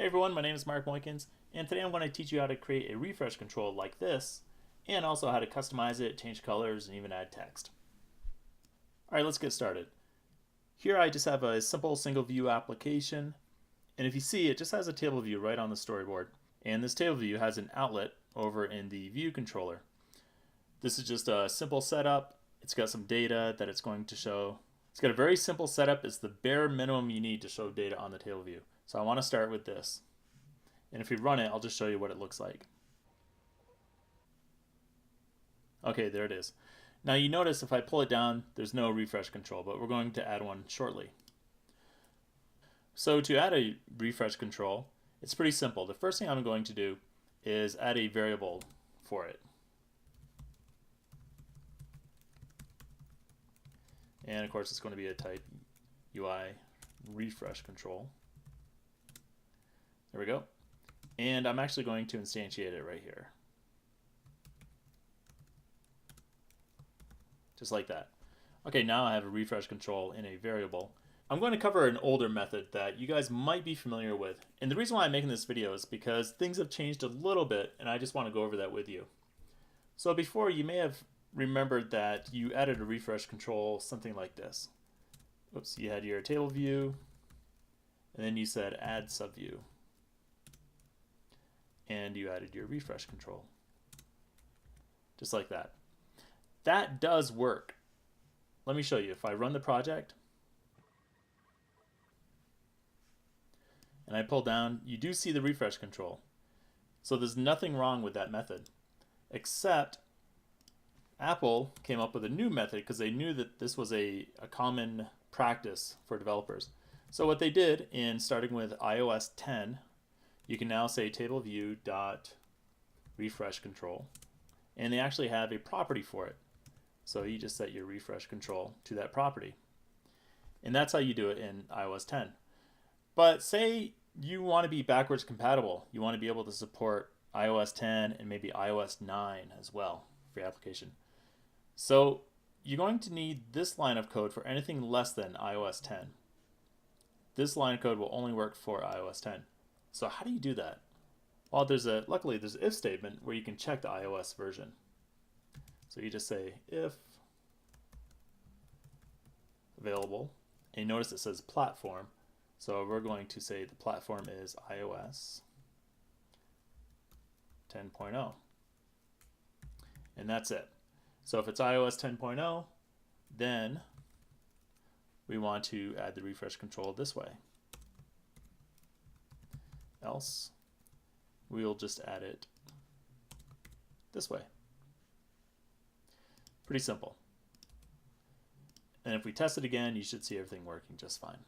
Hey everyone, my name is Mark Moykins, and today I'm going to teach you how to create a refresh control like this, and also how to customize it, change colors, and even add text. Alright, let's get started. Here I just have a simple single view application, and if you see, it just has a table view right on the storyboard. And this table view has an outlet over in the view controller. This is just a simple setup. It's got some data that it's going to show. It's got a very simple setup. It's the bare minimum you need to show data on the table view. So I want to start with this. And if we run it, I'll just show you what it looks like. Okay, there it is. Now you notice if I pull it down, there's no refresh control, but we're going to add one shortly. So to add a refresh control, it's pretty simple. The first thing I'm going to do is add a variable for it. And of course it's going to be a type UIRefreshControl. There we go. And I'm actually going to instantiate it right here. Just like that. Okay, now I have a refresh control in a variable. I'm going to cover an older method that you guys might be familiar with. And the reason why I'm making this video is because things have changed a little bit, and I just want to go over that with you. So before, you may have remembered that you added a refresh control something like this. Oops, you had your table view, and then you said add subview. And you added your refresh control. Just like that. That does work. Let me show you. If I run the project and I pull down, you do see the refresh control. So there's nothing wrong with that method, except Apple came up with a new method because they knew that this was a common practice for developers. So what they did, in starting with iOS 10, you can now say TableView.refreshControl, and they actually have a property for it. So you just set your refresh control to that property. And that's how you do it in iOS 10. But say you want to be backwards compatible. You want to be able to support iOS 10 and maybe iOS 9 as well for your application. So you're going to need this line of code for anything less than iOS 10. This line of code will only work for iOS 10. So how do you do that? Well, luckily there's an if statement where you can check the iOS version. So you just say if available, and you notice it says platform. So we're going to say the platform is iOS 10.0. And that's it. So if it's iOS 10.0, then we want to add the refresh control this way. Else, we'll just add it this way. Pretty simple. And if we test it again, you should see everything working just fine.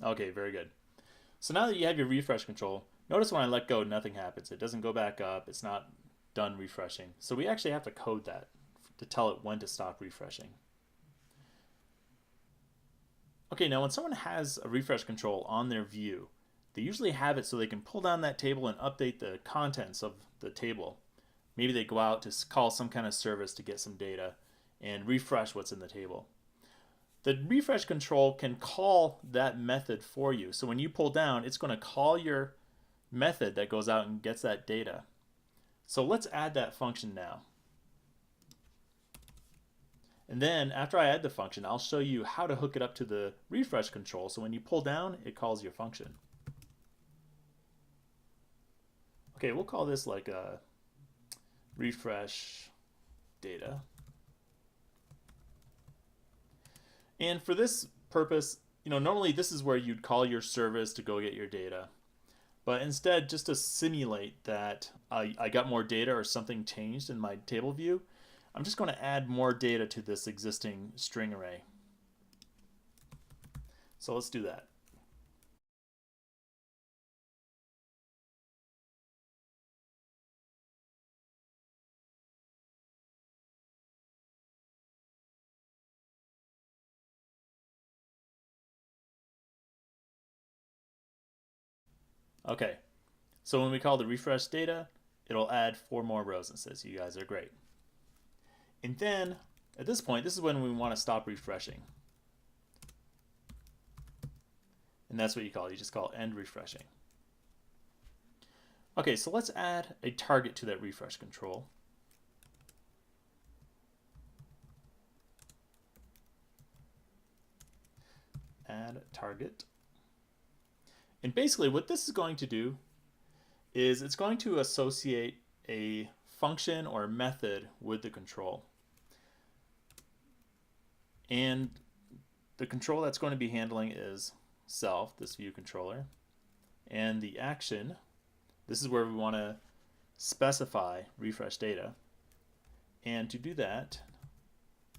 Okay, very good. So now that you have your refresh control, notice when I let go, nothing happens. It doesn't go back up. It's not done refreshing. So we actually have to code that to tell it when to stop refreshing. Okay, now when someone has a refresh control on their view, they usually have it so they can pull down that table and update the contents of the table. Maybe they go out to call some kind of service to get some data and refresh what's in the table. The refresh control can call that method for you. So when you pull down, it's going to call your method that goes out and gets that data. So let's add that function now. And then after I add the function, I'll show you how to hook it up to the refresh control. So when you pull down, it calls your function. Okay, we'll call this like a refresh data. And for this purpose, normally this is where you'd call your service to go get your data. But instead, just to simulate that I got more data or something changed in my table view, I'm just going to add more data to this existing string array. So let's do that. Okay, so when we call the refresh data, it'll add 4 more rows and says, you guys are great. And then at this point, this is when we want to stop refreshing. And that's what you call it. You just call end refreshing. Okay, so let's add a target to that refresh control. Add target. And basically what this is going to do is it's going to associate a function or method with the control. And the control that's going to be handling is self, this view controller. And the action, this is where we want to specify refresh data. And to do that,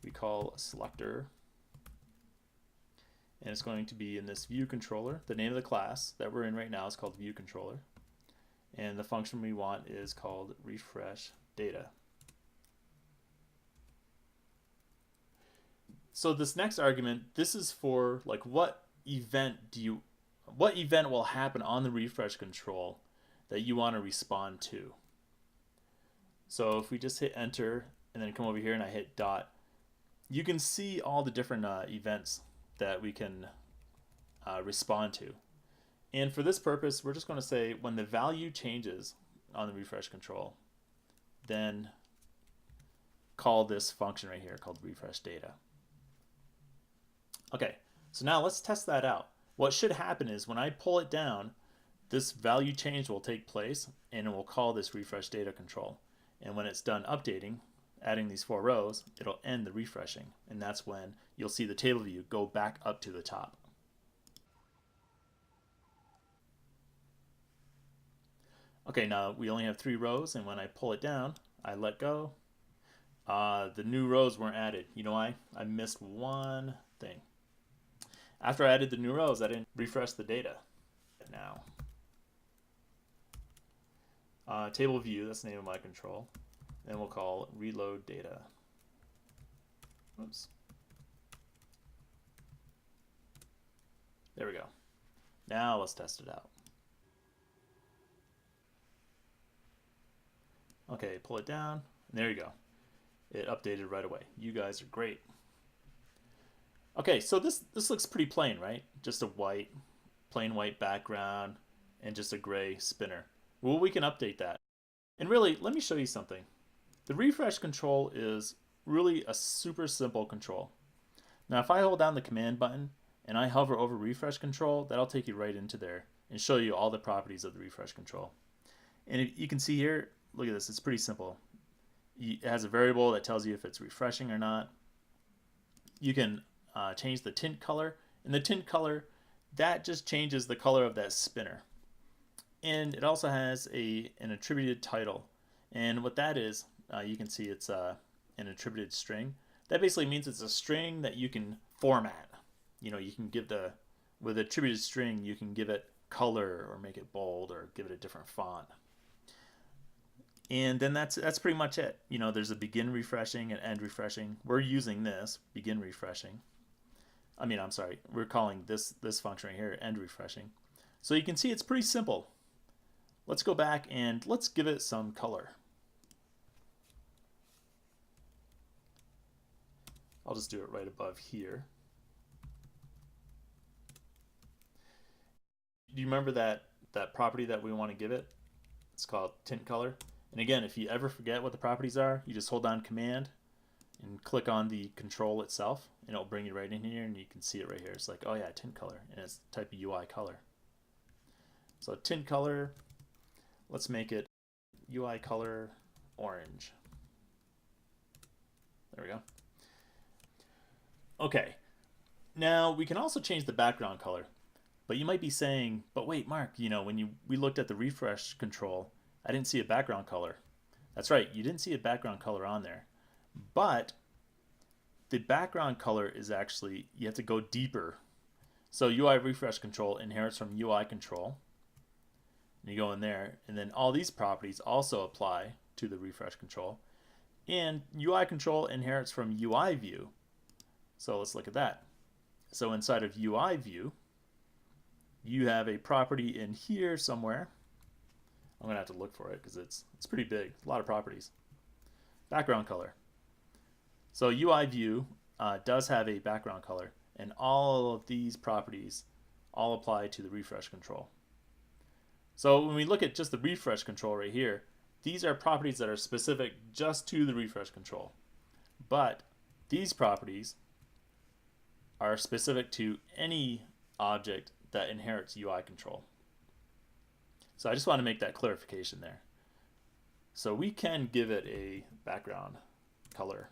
we call a selector. And it's going to be in this view controller. The name of the class that we're in right now is called view controller. And the function we want is called refresh data. So this next argument, this is for like what event will happen on the refresh control that you want to respond to. So if we just hit enter and then come over here and I hit dot, you can see all the different events that we can respond to. And for this purpose, we're just going to say when the value changes on the refresh control, then call this function right here called refresh data. Okay, so now let's test that out. What should happen is when I pull it down, this value change will take place and it will call this refresh data control. And when it's done updating, adding these 4 rows, it'll end the refreshing. And that's when you'll see the table view go back up to the top. Okay, now we only have 3 rows, and when I pull it down, I let go. The new rows weren't added. You know why? I missed one thing. After I added the new rows, I didn't refresh the data. Now, table view, that's the name of my control. Then we'll call reload data. Oops. There we go. Now let's test it out. Okay, pull it down, and there you go. It updated right away. You guys are great. Okay, so this looks pretty plain, right? Just a plain white background and just a gray spinner. Well, we can update that. And really, let me show you something. The refresh control is really a super simple control. Now, if I hold down the command button and I hover over refresh control, that'll take you right into there and show you all the properties of the refresh control. And you can see here, look at this, it's pretty simple. It has a variable that tells you if it's refreshing or not. You can change the tint color, and the tint color, that just changes the color of that spinner. And it also has an attributed title. And what that is, you can see it's an attributed string. That basically means it's a string that you can format. You know, you can give with attributed string, you can give it color or make it bold or give it a different font. And then that's pretty much it. You know, there's a begin refreshing and end refreshing. We're using this, begin refreshing. I'm sorry, we're calling this function right here end refreshing. So you can see it's pretty simple. Let's go back and let's give it some color. I'll just do it right above here. Do you remember that property that we want to give it? It's called tint color. And again, if you ever forget what the properties are, you just hold down command and click on the control itself, and it'll bring you right in here, and you can see it right here. It's like, oh yeah, tint color, and it's type of UI color. So tint color, let's make it UI color orange. There we go. Okay, now we can also change the background color, but you might be saying, but wait, Mark, you know, when we looked at the refresh control, I didn't see a background color. That's right, you didn't see a background color on there. But the background color is actually, you have to go deeper. So UIRefreshControl inherits from UI control. And you go in there, and then all these properties also apply to the refresh control. And UI control inherits from UI view. So let's look at that. So inside of UI view, you have a property in here somewhere. I'm gonna have to look for it because it's pretty big, a lot of properties. Background color. So UI view does have a background color, and all of these properties all apply to the refresh control. So when we look at just the refresh control right here, these are properties that are specific just to the refresh control. But these properties are specific to any object that inherits UI control. So I just want to make that clarification there. So we can give it a background color.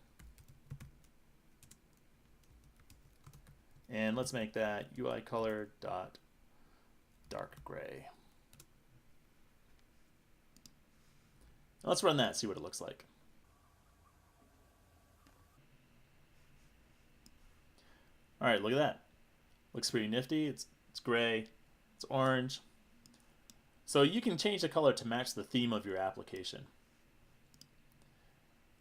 And let's make that UI color dot dark gray. Let's run that, see what it looks like. All right, look at that. Looks pretty nifty. It's gray, it's orange. So you can change the color to match the theme of your application.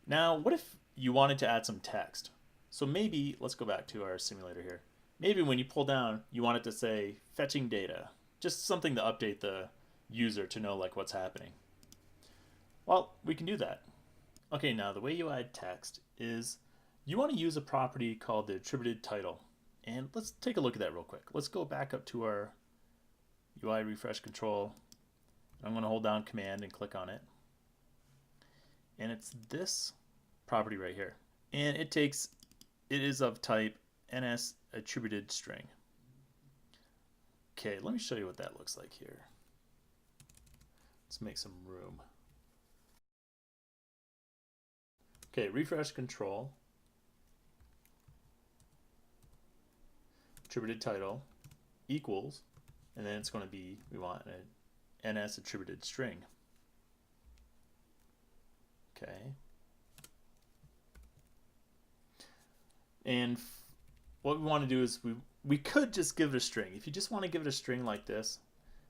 Now, what if you wanted to add some text? So maybe, let's go back to our simulator here. Maybe when you pull down, you want it to say fetching data, just something to update the user to know like what's happening. Well, we can do that. Okay, now the way you add text is you want to use a property called the attributed title. And let's take a look at that real quick. Let's go back up to our UIRefreshControl. I'm going to hold down Command and click on it. And it's this property right here. And it is of type NS attributed string. Okay, let me show you what that looks like here. Let's make some room. Okay, refresh control, attributed title equals, and then it's going to be, we want an NS attributed string. Okay. And what we want to do is we could just give it a string. If you just want to give it a string like this,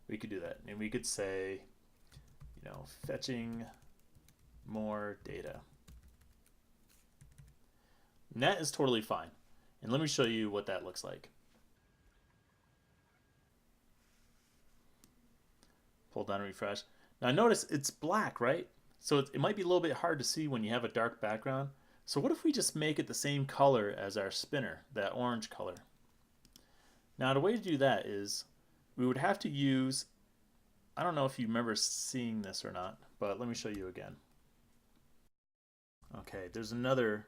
we could do that. And we could say, you know, fetching more data. And that is totally fine. And let me show you what that looks like. Pull down and refresh. Now notice it's black, right? So it might be a little bit hard to see when you have a dark background. So what if we just make it the same color as our spinner, that orange color? Now the way to do that is we would have to use, I don't know if you remember seeing this or not, but let me show you again. Okay, there's another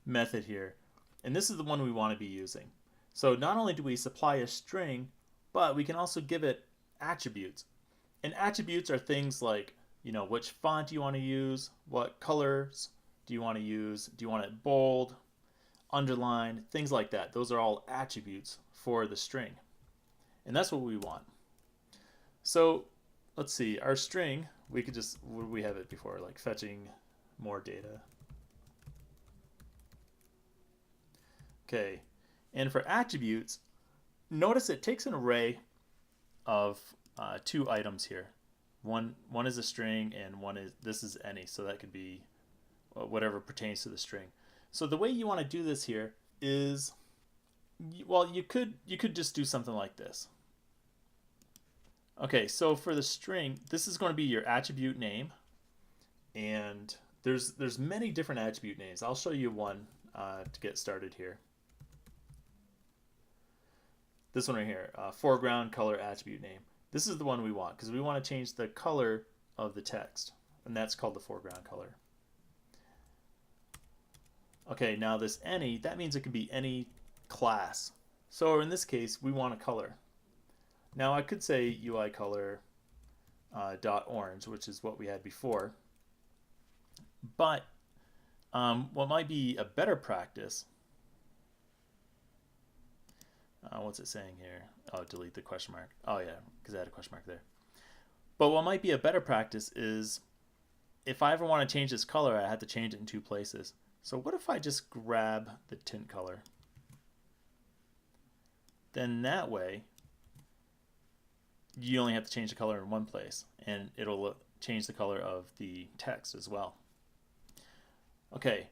method here, and this is the one we want to be using. So not only do we supply a string, but we can also give it attributes. And attributes are things like, you know, which font do you want to use, what colors do you want to use, do you want it bold, underlined, things like that. Those are all attributes for the string. And that's what we want. So let's see, our string, we could just, we have it before, like fetching more data. Okay, and for attributes, notice it takes an array of two items here. One is a string, and this is any, so that could be whatever pertains to the string. So the way you want to do this here is, well, you could just do something like this. Okay, so for the string, this is going to be your attribute name, and there's many different attribute names. I'll show you one to get started here. This one right here, foreground color attribute name. This is the one we want because we want to change the color of the text, and that's called the foreground color. Okay, now this any, that means it can be any class. So in this case, we want a color. Now I could say UI color dot orange, which is what we had before. But what might be a better practice, what's it saying here? Oh, delete the question mark. Oh yeah, because I had a question mark there. But what might be a better practice is if I ever want to change this color, I have to change it in two places. So what if I just grab the tint color? Then that way, you only have to change the color in one place, and it'll change the color of the text as well. Okay,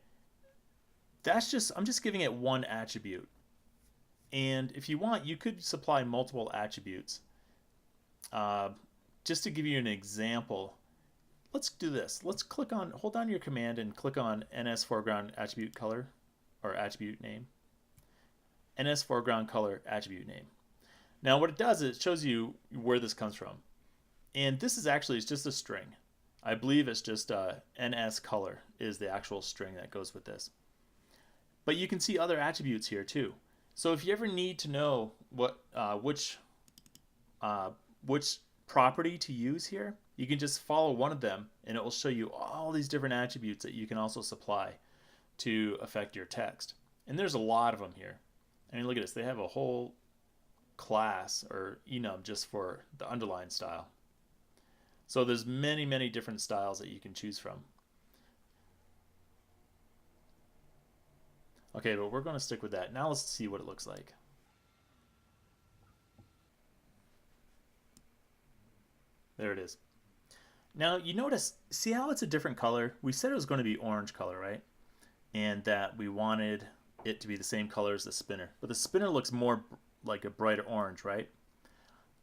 that's just, I'm just giving it one attribute. And if you want, you could supply multiple attributes. Just to give you an example, let's do this. Let's click on, hold down your command and click on NS foreground attribute color or attribute name. NS foreground color attribute name. Now what it does is it shows you where this comes from. And this is actually it's just a string. I believe it's just NS color is the actual string that goes with this. But you can see other attributes here too. So if you ever need to know what which property to use here, you can just follow one of them and it will show you all these different attributes that you can also supply to affect your text. And there's a lot of them here. I mean, look at this. They have a whole class or enum just for the underline style. So there's many, many different styles that you can choose from. Okay, but we're going to stick with that. Now let's see what it looks like. There it is. Now you notice, see how it's a different color? We said it was going to be orange color, right? And that we wanted it to be the same color as the spinner. But the spinner looks more like a brighter orange, right?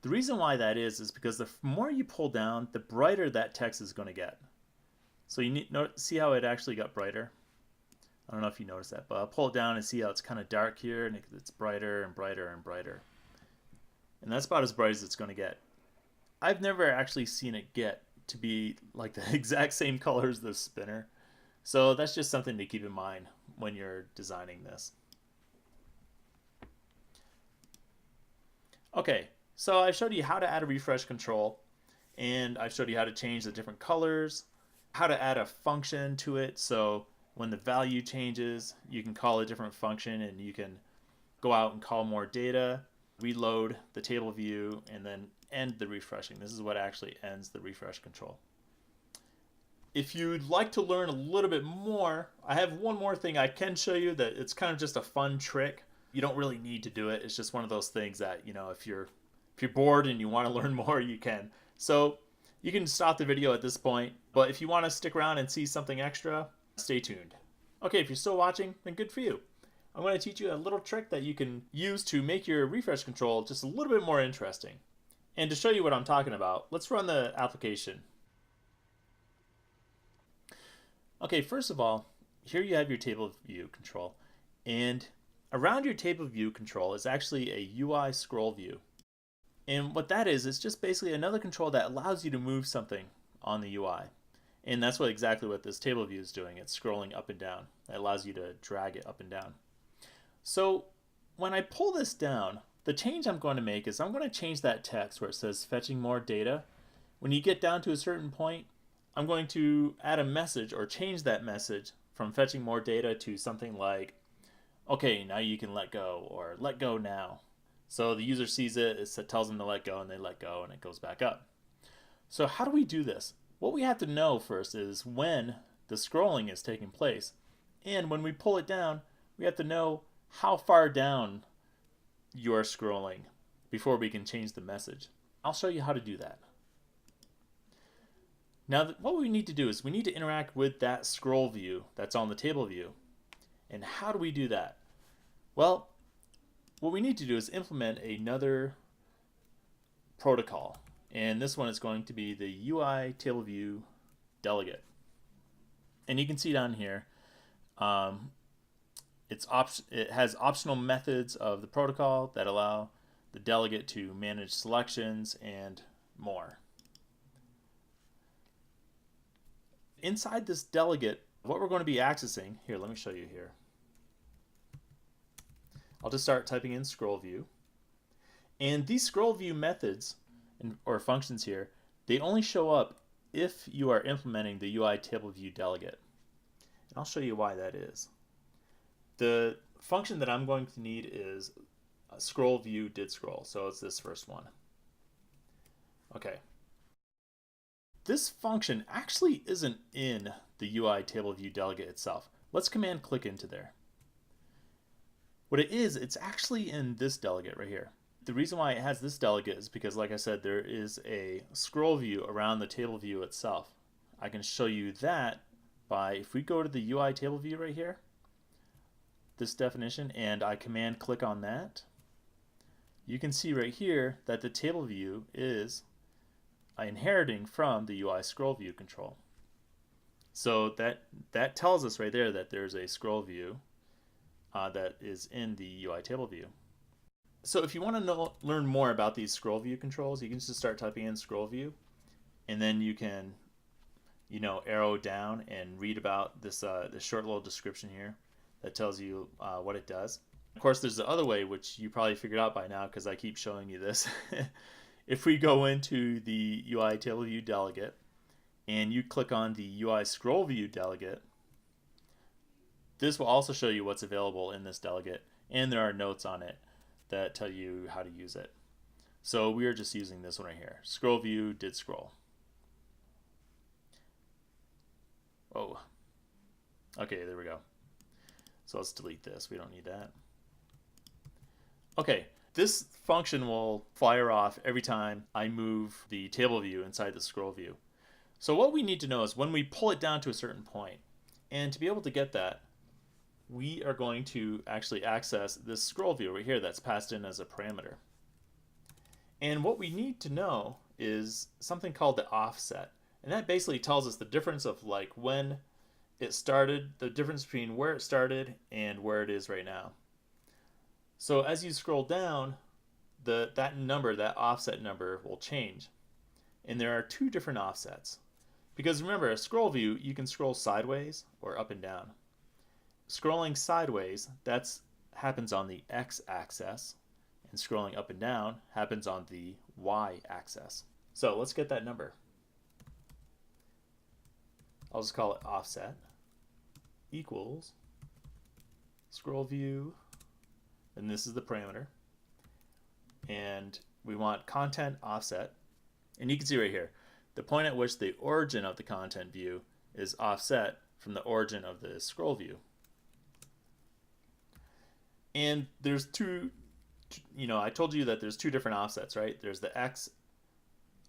The reason why that is because the more you pull down, the brighter that text is going to get. So you need see how it actually got brighter? I don't know if you noticed that, but I'll pull it down and see how it's kind of dark here, and it's brighter and brighter and brighter. And that's about as bright as it's going to get. I've never actually seen it get to be like the exact same color as the spinner. So that's just something to keep in mind when you're designing this. Okay, so I showed you how to add a refresh control, and I've showed you how to change the different colors, how to add a function to it, so when the value changes, you can call a different function and you can go out and call more data, reload the table view, and then end the refreshing. This is what actually ends the refresh control. If you'd like to learn a little bit more, I have one more thing I can show you that it's kind of just a fun trick. You don't really need to do it. It's just one of those things that, you know, if you're bored and you want to learn more, you can. So you can stop the video at this point, but if you want to stick around and see something extra, stay tuned. Okay, if you're still watching, then good for you. I'm going to teach you a little trick that you can use to make your refresh control just a little bit more interesting. And to show you what I'm talking about, let's run the application. Okay, first of all, here you have your table view control, and around your table view control is actually a UIScrollView. And what that is, it's just basically another control that allows you to move something on the UI. And that's exactly what this table view is doing. It's scrolling up and down. It allows you to drag it up and down. So when I pull this down, the change I'm going to make is I'm going to change that text where it says fetching more data. When you get down to a certain point, I'm going to add a message or change that message from fetching more data to something like, okay, now you can let go, or let go now. So the user sees it, it tells them to let go, and they let go, and it goes back up. So how do we do this? What we have to know first is when the scrolling is taking place. And when we pull it down, we have to know how far down you are scrolling before we can change the message. I'll show you how to do that. Now, what we need to do is we need to interact with that scroll view that's on the table view. And how do we do that? Well, what we need to do is implement another protocol. And this one is going to be the UI TableView delegate. And you can see down here, it has optional methods of the protocol that allow the delegate to manage selections and more. Inside this delegate, what we're going to be accessing, here, let me show you here. I'll just start typing in scroll view. And these scroll view methods or functions here, they only show up if you are implementing the UI TableView delegate. And I'll show you why that is. The function that I'm going to need is scroll view did scroll, so it's this first one. Okay. This function actually isn't in the UI TableView delegate itself. Let's command click into there. What it is, it's actually in this delegate right here. The reason why it has this delegate is because, like I said, there is a scroll view around the table view itself. I can show you that by, if we go to the UI table view right here, this definition, and I command click on that, you can see right here that the table view is inheriting from the UIScrollView control. So that tells us right there that there's a scroll view that is in the UI table view. So if you want to learn more about these scroll view controls, you can just start typing in scroll view, and then you can, arrow down and read about this short little description here that tells you what it does. Of course, there's the other way, which you probably figured out by now because I keep showing you this. If we go into the UI TableView delegate and you click on the UIScrollView delegate, this will also show you what's available in this delegate, and there are notes on it that tell you how to use it. So we are just using this one right here. Scroll view did scroll. Oh, okay, there we go. So let's delete this. We don't need that. Okay, this function will fire off every time I move the table view inside the scroll view. So what we need to know is when we pull it down to a certain point, and to be able to get that, we are going to actually access this scroll view right here that's passed in as a parameter. And what we need to know is something called the offset. And that basically tells us the difference of like when it started, the difference between where it started and where it is right now. So as you scroll down, that offset number will change. And there are two different offsets. Because remember, a scroll view, you can scroll sideways or up and down. Scrolling sideways, that happens on the x-axis, and scrolling up and down happens on the y-axis. So let's get that number. I'll just call it offset equals scroll view, and this is the parameter. And we want content offset, and you can see right here, the point at which the origin of the content view is offset from the origin of the scroll view. And there's two, I told you that there's two different offsets, right? There's the X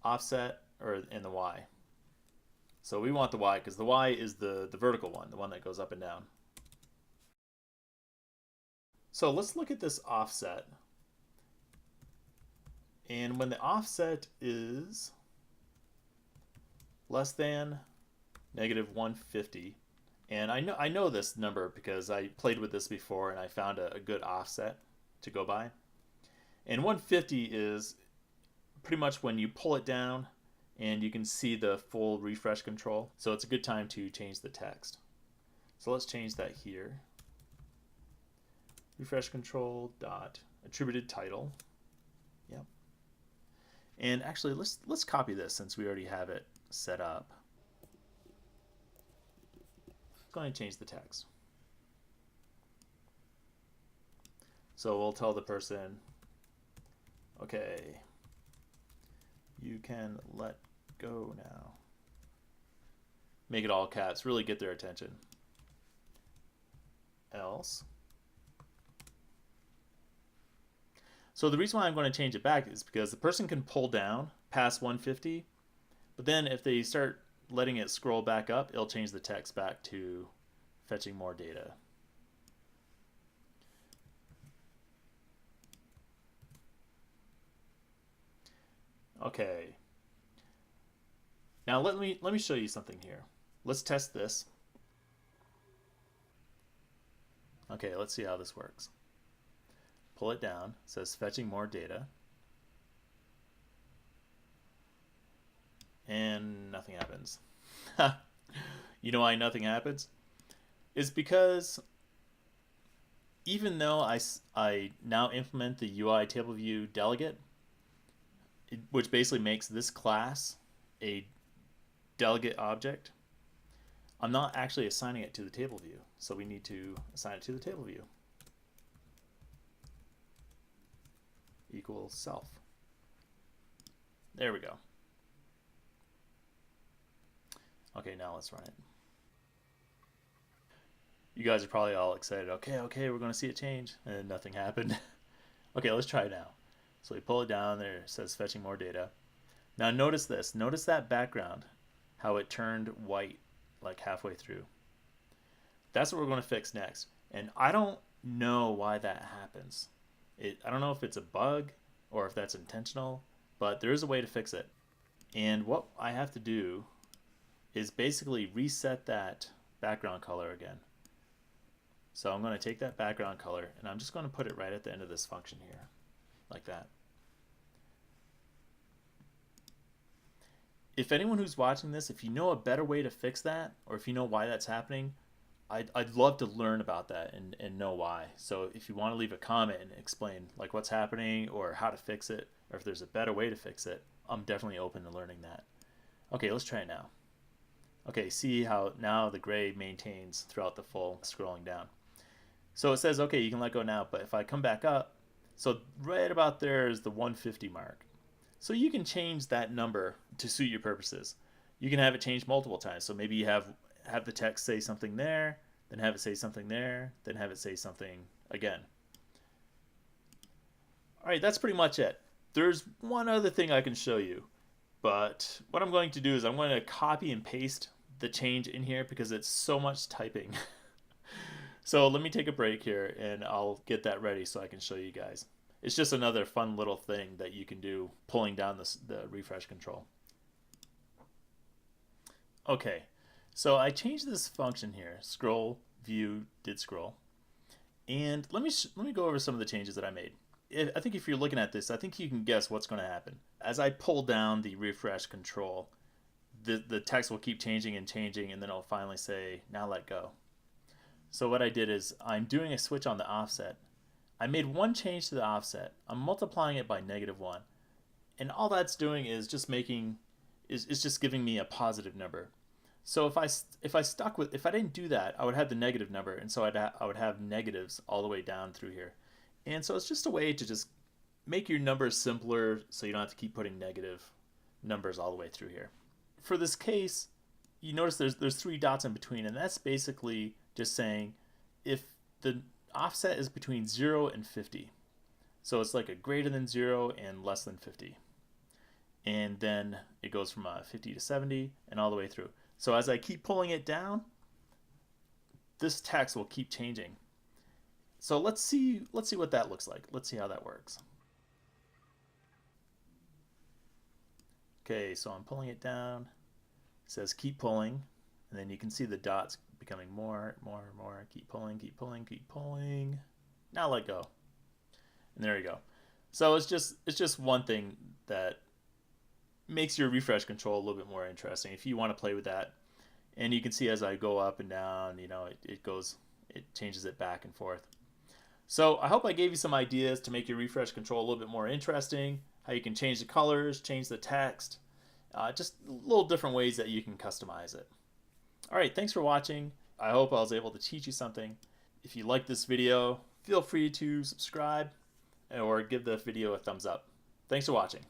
offset and the Y. So we want the Y because the Y is the vertical one, the one that goes up and down. So let's look at this offset. And when the offset is less than -150, and I know this number because I played with this before and I found a good offset to go by. And 150 is pretty much when you pull it down and you can see the full refresh control. So it's a good time to change the text. So let's change that here. Refresh control dot attributed title. Yep. And actually let's copy this since we already have it set up. Going to change the text. So we'll tell the person, okay, you can let go now. Make it all caps, really get their attention. Else. So the reason why I'm going to change it back is because the person can pull down past 150, but then if they start letting it scroll back up, it'll change the text back to fetching more data. Okay. Now let me show you something here. Let's test this. Okay, let's see how this works. Pull it down, it says fetching more data. And nothing happens. You know why nothing happens? It's because even though I now implement the UI TableView delegate, which basically makes this class a delegate object, I'm not actually assigning it to the table view. So we need to assign it to the table view. Equals self. There we go. Okay, now let's run it. You guys are probably all excited. Okay, we're going to see it change. And nothing happened. Okay, let's try it now. So we pull it down there. It says fetching more data. Now notice this. Notice that background, how it turned white like halfway through. That's what we're going to fix next. And I don't know why that happens. I don't know if it's a bug or if that's intentional, but there is a way to fix it. And what I have to do is basically reset that background color again. So I'm going to take that background color and I'm just going to put it right at the end of this function here. like that. If anyone who's watching this, if you know a better way to fix that, or if you know why that's happening, I'd love to learn about that and know why. So if you want to leave a comment and explain like what's happening or how to fix it, or if there's a better way to fix it, I'm definitely open to learning that. Okay, let's try it now. Okay, see how now the gray maintains throughout the full scrolling down. So it says, okay, you can let go now, but if I come back up, so right about there is the 150 mark. So you can change that number to suit your purposes. You can have it changed multiple times. So maybe you have the text say something there, then have it say something there, then have it say something again. All right, that's pretty much it. There's one other thing I can show you, but what I'm going to do is I'm going to copy and paste the change in here because it's so much typing. So let me take a break here and I'll get that ready so I can show you guys. It's just another fun little thing that you can do pulling down the refresh control. Okay, so I changed this function here, scroll view did scroll, and let me go over some of the changes that I made. I think if you're looking at this, I think you can guess what's going to happen. As I pull down the refresh control, the text will keep changing and changing, and then it'll finally say now let go. So what I did is I'm doing a switch on the offset. I made one change to the offset. I'm multiplying it by -1, and all that's doing is just just giving me a positive number. So if I didn't do that, I would have the negative number, and so I would have negatives all the way down through here. And so it's just a way to just make your numbers simpler so you don't have to keep putting negative numbers all the way through here. For this case, you notice there's 3 dots in between, and that's basically just saying if the offset is between 0 and 50. So it's like a greater than 0 and less than 50. And then it goes from 50 to 70 and all the way through. So as I keep pulling it down, this text will keep changing. So let's see what that looks like. Let's see how that works. Okay, so I'm pulling it down. It says keep pulling, and then you can see the dots becoming more. Keep pulling, keep pulling, keep pulling. Now let go. And there you go. So it's just one thing that makes your refresh control a little bit more interesting if you want to play with that. And you can see as I go up and down, you know, it changes it back and forth. So I hope I gave you some ideas to make your refresh control a little bit more interesting, how you can change the colors, change the text, just little different ways that you can customize it. All right, thanks for watching. I hope I was able to teach you something. If you like this video, feel free to subscribe or give the video a thumbs up. Thanks for watching.